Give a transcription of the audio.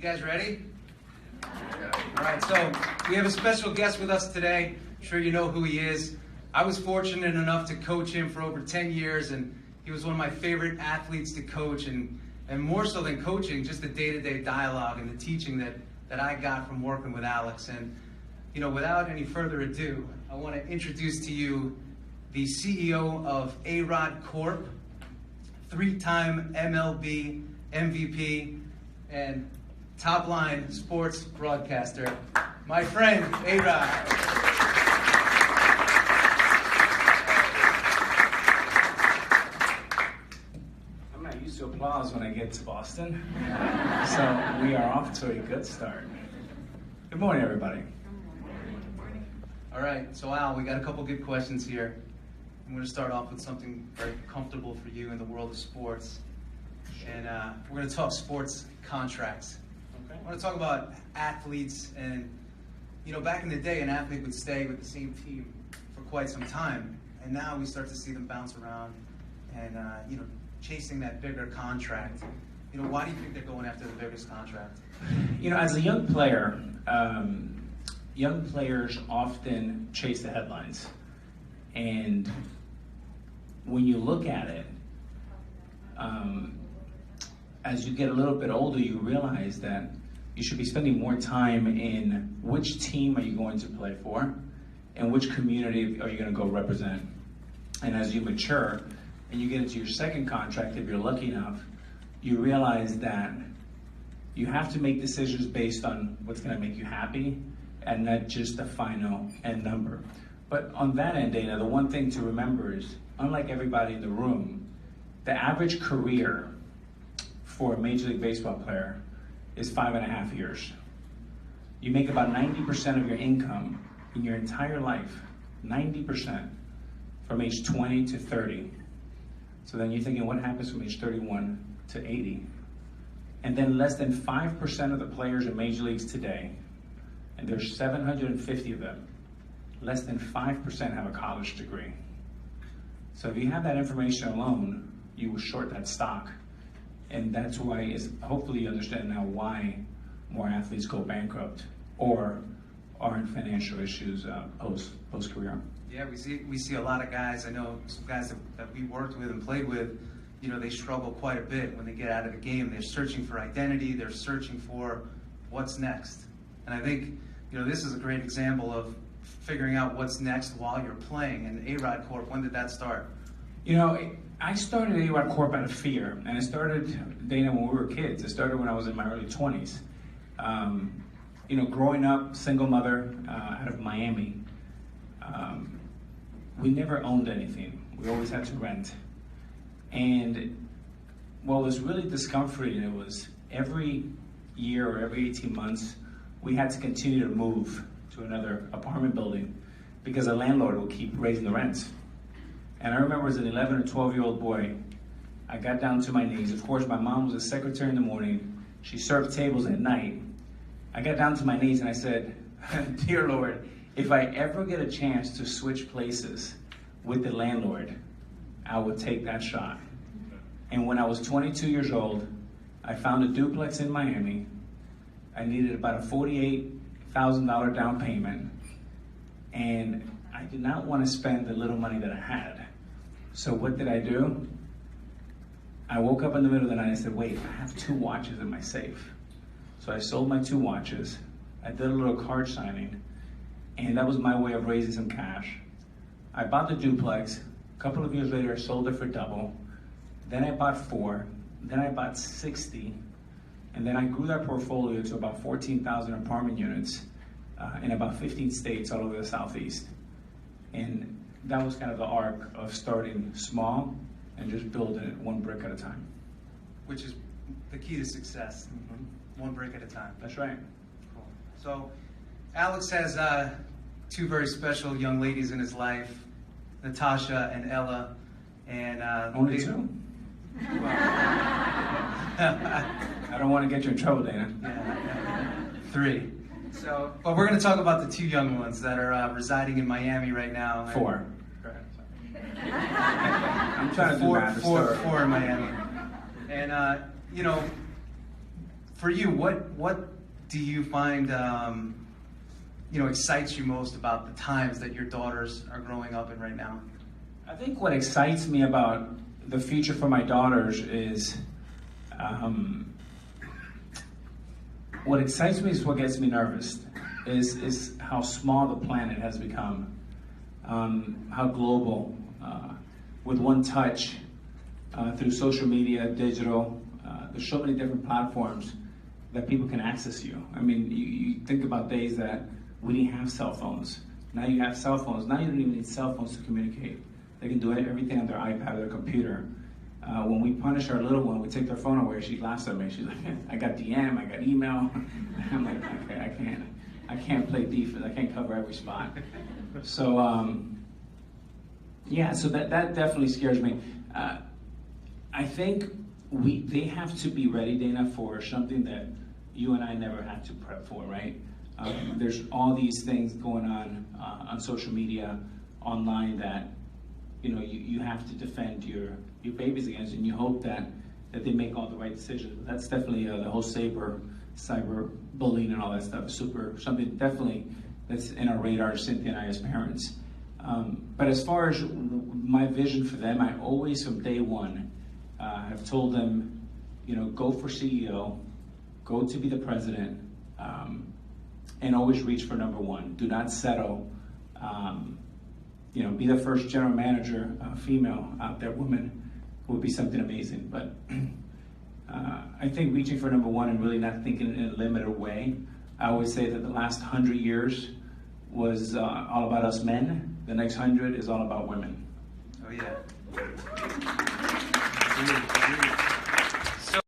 guys ready? All right, so we have a special guest with us today. I'm sure you know who he is. I was fortunate enough to coach him for over 10 years, and he was one of my favorite athletes to coach, and more so than coaching, just the day-to-day dialogue and the teaching that I got from working with Alex. And, you know, without any further ado, I want to introduce to you the CEO of A-Rod Corp, three-time MLB MVP, and top-line sports broadcaster, my friend, A-Rod. Applause when I get to Boston. So we are off to a good start. Good morning, everybody. All right, so Al, we got a couple good questions here. I'm going to start off with something very comfortable for you in the world of sports. And we're going to talk sports contracts. Okay. I want to talk about athletes, and, you know, back in the day, an athlete would stay with the same team for quite some time. And now we start to see them bounce around and, you know, chasing that bigger contract. You know, why do you think they're going after the biggest contract? You know, as a young player, young players often chase the headlines. And when you look at it, as you get a little bit older, you realize that you should be spending more time in which team are you going to play for and which community are you going to go represent. And as you mature, and you get into your second contract, if you're lucky enough, you realize that you have to make decisions based on what's going to make you happy and not just the final end number. But on that end, Dana, the one thing to remember is, unlike everybody in the room, the average career for a Major League Baseball player is 5.5 years. You make about 90% of your income in your entire life, 90%, from age 20 to 30. So then you're thinking, what happens from age 31 to 80? And then less than 5% of the players in major leagues today, and there's 750 of them, less than 5% have a college degree. So if you have that information alone, you will short that stock. And that's why, hopefully you understand now why more athletes go bankrupt or are in financial issues post-career. Yeah, we see a lot of guys. I know some guys that we worked with and played with, you know, they struggle quite a bit when they get out of the game. They're searching for identity. They're searching for what's next. And I think, you know, this is a great example of figuring out what's next while you're playing. And A-Rod Corp, when did that start? You know, I started A-Rod Corp out of fear. And it started, Dana, when we were kids. It started when I was in my early 20s. You know, growing up, single mother out of Miami, we never owned anything. We always had to rent. And what was really discomforting, it was every year or every 18 months, we had to continue to move to another apartment building because the landlord would keep raising the rents. And I remember as an 11 or 12-year-old boy, I got down to my knees. Of course, my mom was a secretary in the morning. She served tables at night. I got down to my knees and I said, Dear Lord, if I ever get a chance to switch places with the landlord, I would take that shot. And when I was 22 years old, I found a duplex in Miami. I needed about a $48,000 down payment. And I did not want to spend the little money that I had. So what did I do? I woke up in the middle of the night and I said, wait, I have 2 watches in my safe. So I sold my 2 watches. I did a little card signing. And that was my way of raising some cash. I bought the duplex. A couple of years later, I sold it for double. Then I bought 4. Then I bought 60. And then I grew that portfolio to about 14,000 apartment units in about 15 states all over the Southeast. And that was kind of the arc of starting small and just building it one brick at a time. Which is the key to success. One brick at a time. That's right. Cool. So Alex has 2 very special young ladies in his life, Natasha and Ella. And only 2? I don't want to get you in trouble, Dana. Yeah. 3. So, but we're going to talk about the 2 young ones that are residing in Miami right now. 4. I'm trying to do math. 4 in Miami. And, you know, for you, what do you find excites you most about the times that your daughters are growing up in right now? I think what excites me about the future for my daughters is, what excites me is what gets me nervous, is how small the planet has become, how global, with one touch, through social media, digital, there's so many different platforms that people can access you. I mean, you think about days that we didn't have cell phones. Now you have cell phones. Now you don't even need cell phones to communicate. They can do everything on their iPad or their computer. When we punish our little one, we take their phone away, she laughs at me. She's like, I got DM, I got email. I'm like, okay, I can't play defense. I can't cover every spot. So, yeah, so that definitely scares me. I think they have to be ready, Dana, for something that you and I never had to prep for, right? There's all these things going on social media, online, that you have to defend your babies against, and you hope that they make all the right decisions. But that's definitely the whole cyber bullying and all that stuff is something definitely that's in our radar, Cynthia and I as parents. But as far as my vision for them, I always from day one have told them, go for CEO, go to be the president, and always reach for number one. Do not settle. Be the first general manager, female out there, woman, would be something amazing. But I think reaching for number one and really not thinking in a limited way. I always say that the last 100 years was all about us men. The next 100 is all about women. Oh yeah.